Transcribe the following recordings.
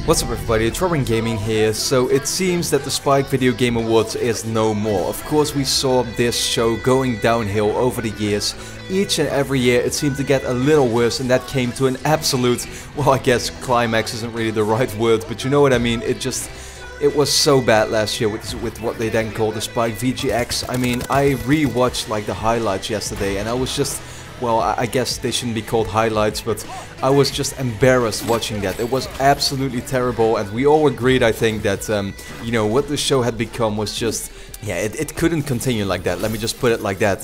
What's up everybody, it's RobinGaming here. So it seems that the Spike Video Game Awards is no more. Of course we saw this show going downhill over the years. Each and every year it seemed to get a little worse, and that came to an absolute, well, I guess climax isn't really the right word, but you know what I mean. It was so bad last year with what they then called the Spike VGX. I mean, I rewatched like the highlights yesterday and I was just, well, I guess they shouldn't be called highlights, but I was just embarrassed watching that. It was absolutely terrible, and we all agreed, I think, that, you know, what the show had become was just, yeah, it couldn't continue like that, let me just put it like that.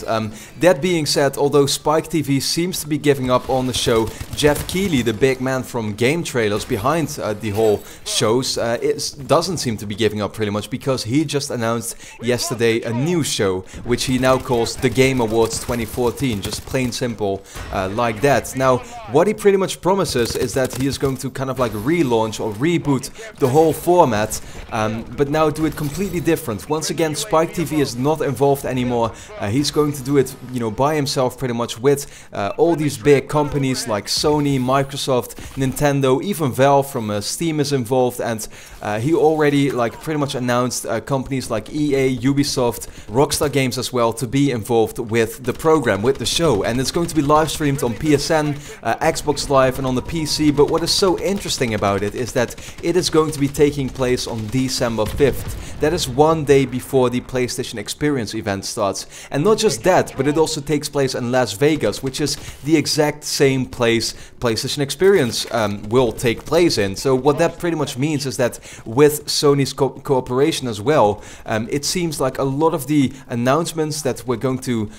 That being said, although Spike TV seems to be giving up on the show, Jeff Keighley, the big man from game trailers behind the whole shows, doesn't seem to be giving up pretty much, because he just announced yesterday a new show, which he now calls the Game Awards 2014, just plain simple like that. Now, what he pretty much promises is that he is going to kind of like relaunch or reboot the whole format, but now do it completely different. Once again, Spike TV is not involved anymore. He's going to do it, you know, by himself pretty much, with all these big companies like Sony, Microsoft, Nintendo, even Valve from Steam is involved, and he already like pretty much announced companies like EA, Ubisoft, Rockstar Games as well to be involved with the program, with the show, and it's going to be live streamed on PSN, Xbox Live and on the PC. But what is so interesting about it is that it is going to be taking place on December 5th. That is one day before the PlayStation Experience event starts. And not just that, but it also takes place in Las Vegas, which is the exact same place PlayStation Experience will take place in. So what that pretty much means is that with Sony's cooperation as well, it seems like a lot of the announcements that we're going to,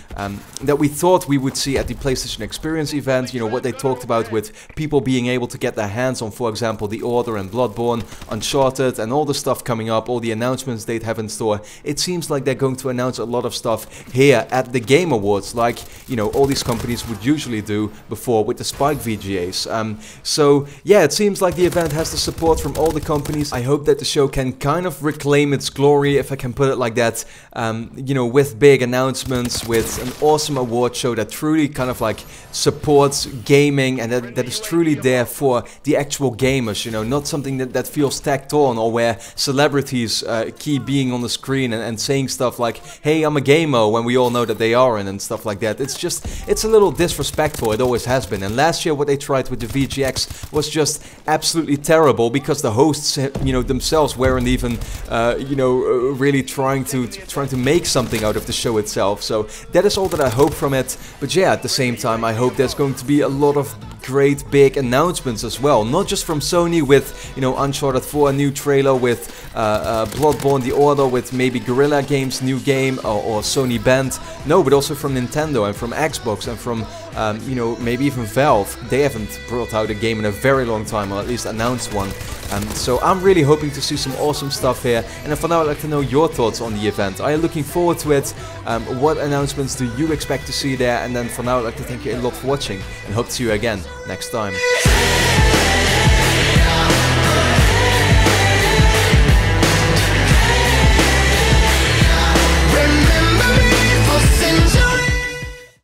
that we thought we would see at the PlayStation Experience event, you know, what they talked about with people being able to get their hands on, for example, The Order and Bloodborne, Uncharted, and all the stuff coming up, all the announcements they'd have in store. It seems like they're going to announce a lot of stuff here at the Game Awards, like, you know, all these companies would usually do before with the Spike VGAs. So yeah, it seems like the event has the support from all the companies. I hope that the show can kind of reclaim its glory, if I can put it like that, you know, with big announcements, with an awesome award show that truly kind of like supports gaming, and that is truly there for the actual gamers, you know, not something that feels tacked on, or where celebrities keep being on the screen and saying stuff like, hey, I'm a gamer, when we all know that they aren't, and stuff like that. It's just, it's a little disrespectful, it always has been. And last year what they tried with the VGX was just absolutely terrible, because the hosts, you know, themselves weren't even, you know, really trying to make something out of the show itself. So that is all that I hope from it. But yeah, at the same time, I hope there's going to be a lot of great big announcements as well, not just from Sony with, you know, Uncharted 4, a new trailer, with Bloodborne, The Order, with maybe Guerrilla Games new game, or Sony Band, no, but also from Nintendo and from Xbox and from you know, maybe even Valve. They haven't brought out a game in a very long time, or at least announced one. So I'm really hoping to see some awesome stuff here. And for now, I'd like to know your thoughts on the event. Are you looking forward to it? What announcements do you expect to see there? And then for now, I'd like to thank you a lot for watching, and hope to see you again next time. Remember